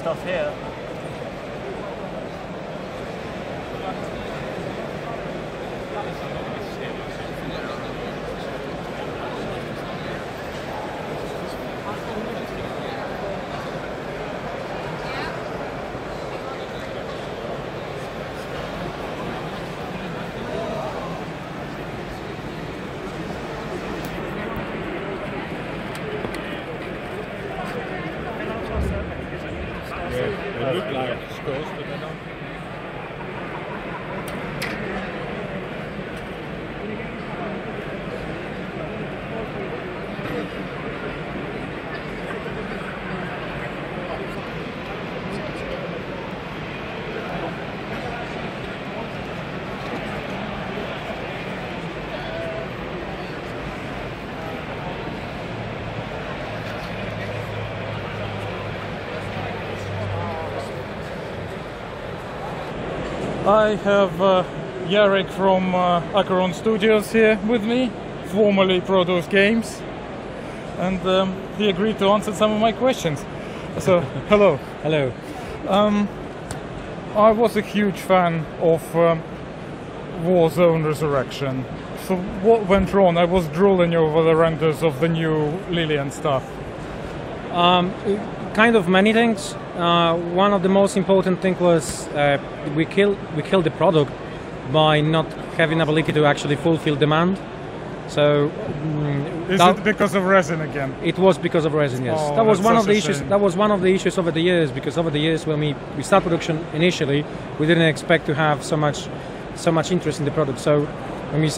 stuff here. They look like skulls, but they don't. I have Jarek from Archon Studios here with me, formerly Prodos Games, and he agreed to answer some of my questions. So, hello. Hello. I was a huge fan of Warzone Resurrection. So what went wrong? I was drooling over the renders of the new Lily and stuff. Kind of many things. One of the most important things was we killed the product by not having ability to actually fulfill demand. So is it because of resin again? It was because of resin, yes. Oh, that was one of the issues. shame. That was one of the issues over the years, because over the years when we start production initially, we didn't expect to have so much interest in the product. So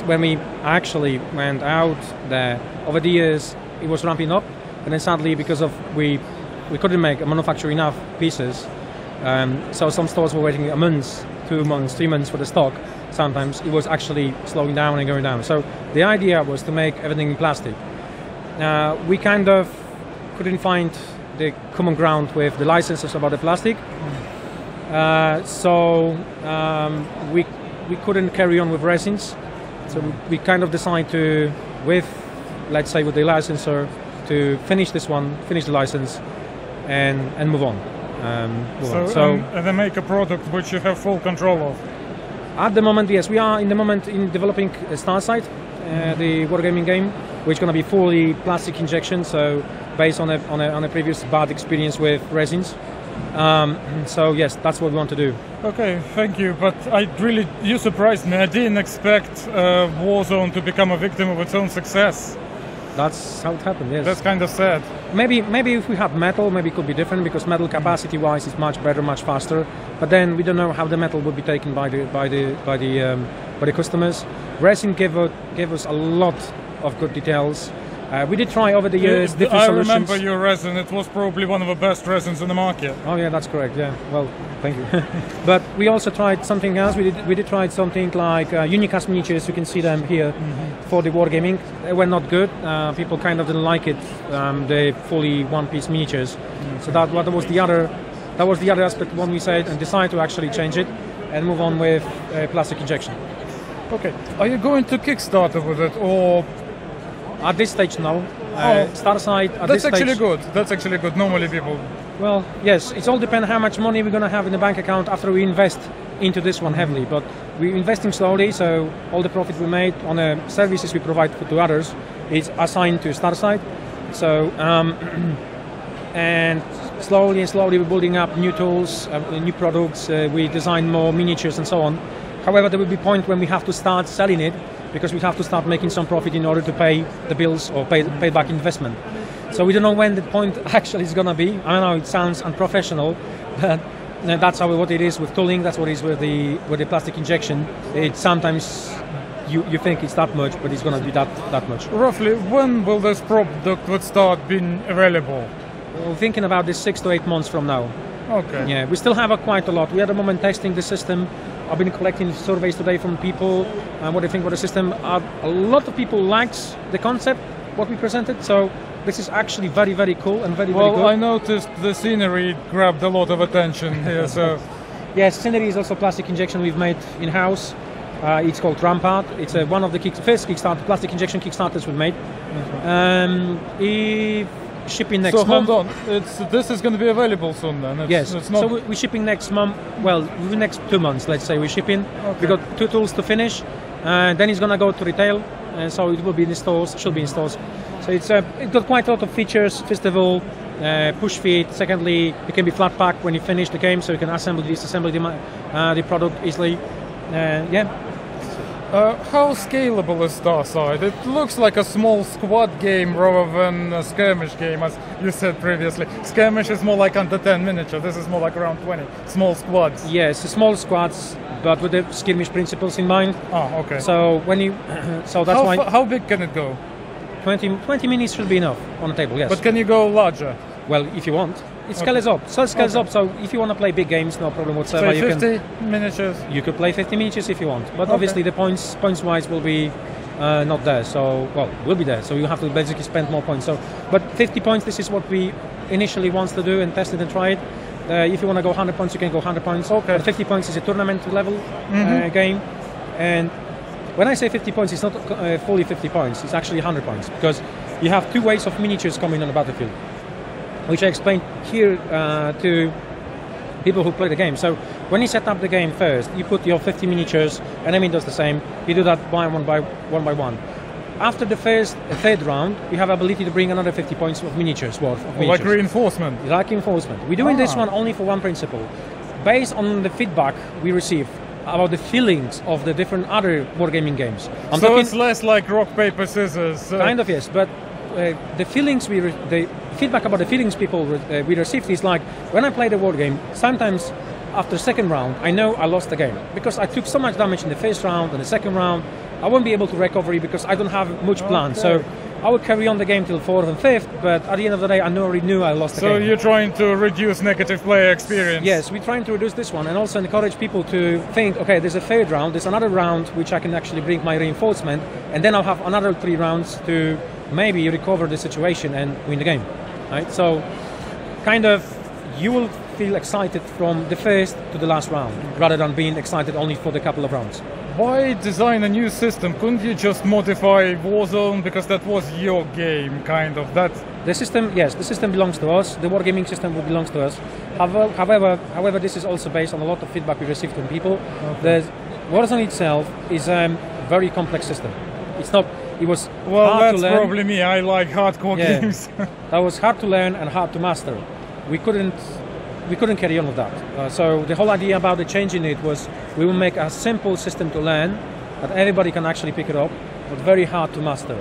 when we actually went out there over the years, it was ramping up, and then suddenly because of we couldn't manufacture enough pieces, so some stores were waiting a month, 2 months, 3 months for the stock. Sometimes it was actually slowing down and going down. So the idea was to make everything in plastic. We kind of couldn't find the common ground with the licenses about the plastic, so we couldn't carry on with resins. So we kind of decided to, let's say with the licensor, to finish the license, and move on. And then make a product which you have full control of. At the moment, yes, we are in developing Starcide, the wargaming game, which is going to be fully plastic injection. So based on a previous bad experience with resins. So yes, that's what we want to do. Okay, thank you. But you surprised me. I didn't expect Warzone to become a victim of its own success. That's how it happened, yes. That's kind of sad. Maybe if we had metal, maybe it could be different, because metal capacity-wise is much better, much faster. But then we don't know how the metal would be taken by the customers. Resin gave us a lot of good details. We did try over the years different solutions. I remember your resin. It was probably one of the best resins in the market. Oh yeah, that's correct. Yeah, well, thank you. But we also tried something else. We did try something like unicast miniatures. You can see them here for the wargaming. They were not good. People kind of didn't like it. The fully one-piece miniatures. So that was the other aspect when we said and decided to actually change it and move on with plastic injection. Okay. Are you going to Kickstarter with it, or? At this stage, no. Starcide. That's actually good. That's actually good. Normally, people. Well, yes. It all depends how much money we're going to have in the bank account after we invest into this one heavily. But we're investing slowly, so all the profit we made on the services we provide to others is assigned to Starcide. So, and slowly we're building up new tools, new products. We design more miniatures and so on. However, there will be a point when we have to start selling it, because we have to start making some profit in order to pay the bills or pay back investment. So we don't know when the point actually is going to be. I know it sounds unprofessional, but that's what it is with tooling. That's what it is with the plastic injection. It sometimes you think it's that much, but it's going to be that much. Roughly, when will this product would start being available? We're thinking about this 6 to 8 months from now. Okay. Yeah, we still have quite a lot. We are at the moment testing the system. I've been collecting surveys today from people and what they think about the system. A lot of people liked the concept, what we presented. So this is actually very, very cool and very good. Well, I noticed the scenery grabbed a lot of attention here. So yes, scenery is also plastic injection we've made in-house. It's called Rampart. It's one of the first plastic injection Kickstarters we've made. shipping next So month. hold on, this is going to be available soon then? Yes, It's not... so we're shipping next month, well, within the next 2 months, let's say we're shipping. Okay. We got 2 tools to finish, and then it's going to go to retail, and so it will be in stores, should be in stores. So it's got quite a lot of features, first of all, push feed, secondly, it can be flat pack when you finish the game, so you can assemble, disassemble the product easily, yeah. How scalable is Starcide? It looks like a small squad game rather than a skirmish game, as you said previously. Skirmish is more like under 10 miniatures, this is more like around 20 small squads. Yes, small squads, but with the skirmish principles in mind. Oh, okay. So when you, so that's why How big can it go? 20 minutes should be enough on the table. Yes. But can you go larger? Well, if you want, it scales up. So it scales up. So if you want to play big games, no problem whatsoever. So You 50 can. miniatures? You could play 50 miniatures if you want, but obviously the points wise will be not there. So well, will be there. So you have to basically spend more points. So, but 50 points. This is what we initially want to do and test it and try it. If you want to go 100 points, you can go 100 points. Okay. But 50 points is a tournament level game, and when I say 50 points, it's not fully 50 points. It's actually 100 points because you have 2 waves of miniatures coming on the battlefield, which I explained here to people who play the game. So when you set up the game first, you put your 50 miniatures, enemy does the same. You do that one by one. After the third round, you have ability to bring another 50 points of miniatures worth of miniatures. Like reinforcement? Like reinforcement. We're doing this one only for one principle. Based on the feedback we receive about the feelings of the different other wargaming games. So it's less like rock, paper, scissors? Kind of, yes, but the feelings the feedback about the feelings people we received is like, when I play the war game, sometimes after second round, I know I lost the game because I took so much damage in the first round and the second round. I won't be able to recover it because I don't have much plan. So I will carry on the game till 4th and 5th, but at the end of the day, I already knew I lost the game. So you're trying to reduce negative player experience? Yes, we're trying to reduce this one and also encourage people to think, okay, there's a third round, there's another round which I can actually bring my reinforcement, and then I'll have another 3 rounds to maybe recover the situation and win the game. Right? So kind of you will feel excited from the first to the last round rather than being excited only for the couple of rounds. Why design a new system? Couldn't you just modify Warzone, because that was your game, kind of? The system, yes, the system belongs to us. The wargaming system belongs to us. However, this is also based on a lot of feedback we received from people. Okay. The Warzone itself is a very complex system. It's not. It was hard to learn. Well, that's probably me. I like hardcore games. That was hard to learn and hard to master. We couldn't carry on with that. So the whole idea about the changing it was we will make a simple system to learn that everybody can actually pick it up, but very hard to master.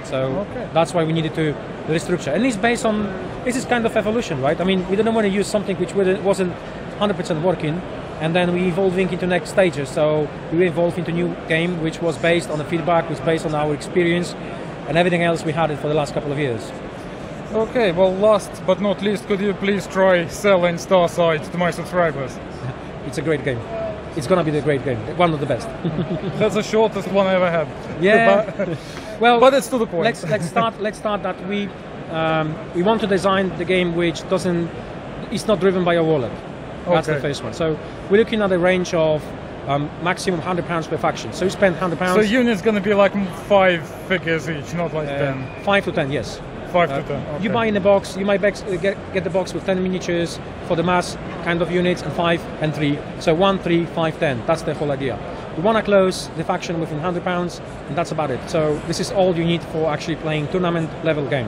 So that's why we needed to restructure. And it's based on, this is kind of evolution, right? I mean, we didn't want to use something which wasn't 100% working, and then we evolving into next stages. So we evolved into a new game which was based on the feedback, was based on our experience, and everything else we had it for the last couple of years. Okay, well, last but not least, could you please try selling Starcide to my subscribers? It's a great game. It's gonna be the great game, one of the best. That's the shortest one I ever had. Yeah. Well, but it's to the point. Let's start that we want to design the game which it's not driven by a wallet. That's the first one. So we're looking at a range of maximum £100 per faction. So you spend £100. So unit's going to be like 5 figures each, not like 10. 5 to 10, yes. 5 to 10. Okay. You buy in the box. You might get the box with 10 miniatures for the mass kind of units, and 5 and 3. So 1, 3, 5, 10. That's the whole idea. We want to close the faction within £100, and that's about it. So this is all you need for actually playing tournament level game.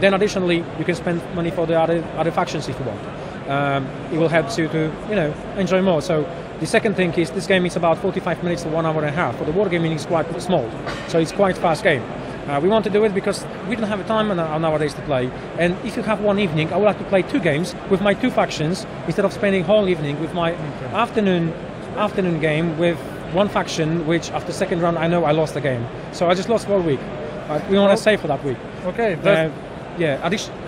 Then additionally, you can spend money for the other factions if you want. It will help you to enjoy more. So the second thing is this game is about 45 minutes to 1 hour and a half. For the wargaming, it's quite small, so it's quite fast game. We want to do it because we don't have the time nowadays to play. And if you have one evening, I would like to play 2 games with my 2 factions instead of spending whole evening with my afternoon game with one faction, which after second round I know I lost the game. So I just lost all week. We want to save for that week. Okay.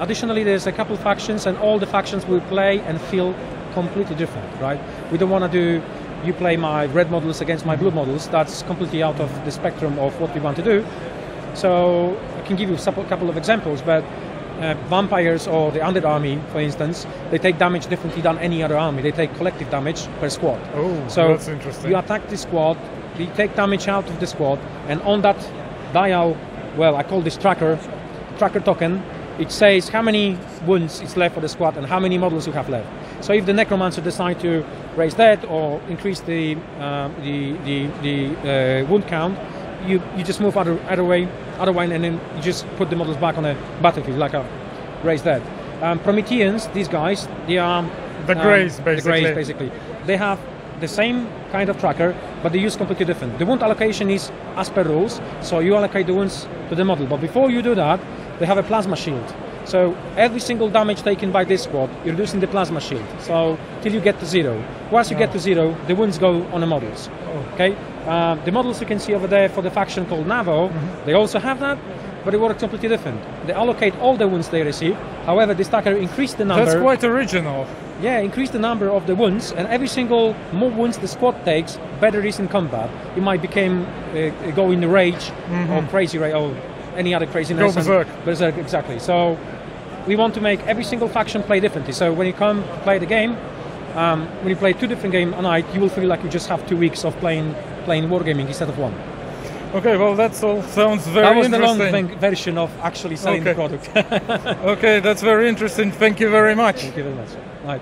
Additionally, there's a couple factions, and all the factions will play and feel completely different, right? We don't want to do you play my red models against my blue models. That's completely out of the spectrum of what we want to do. So I can give you a couple of examples, but vampires or the undead army, for instance, they take damage differently than any other army. They take collective damage per squad. Oh, so that's interesting. You attack the squad, you take damage out of the squad, and on that dial, well, I call this tracker token, it says how many wounds is left for the squad and how many models you have left. So if the Necromancer decide to raise that or increase the wound count, you just move other way, and then you just put the models back on the battlefield like a raise that. Prometheans, these guys, they are The Greys, basically. The Greys, basically. They have the same kind of tracker, but they use completely different. The wound allocation is as per rules, so you allocate the wounds to the model. But before you do that, they have a plasma shield. So every single damage taken by this squad, you're reducing the plasma shield. So till you get to 0. Once you get to 0, the wounds go on the models. Okay. The models you can see over there for the faction called Navo, they also have that, but it works completely different. They allocate all the wounds they receive. However, this tracker increased the number. That's quite original. Yeah, increase the number of the wounds, and every single more wounds the squad takes, better it is in combat. It might become go in rage or crazy rage or any other craziness. Go berserk. Berserk, exactly. So we want to make every single faction play differently. So when you come to play the game, when you play 2 different games a night, you will feel like you just have 2 weeks of playing wargaming instead of 1. Okay, well that all sounds very interesting. That was the long version of actually selling the product. Okay, that's very interesting. Thank you very much. Thank you very much. Right.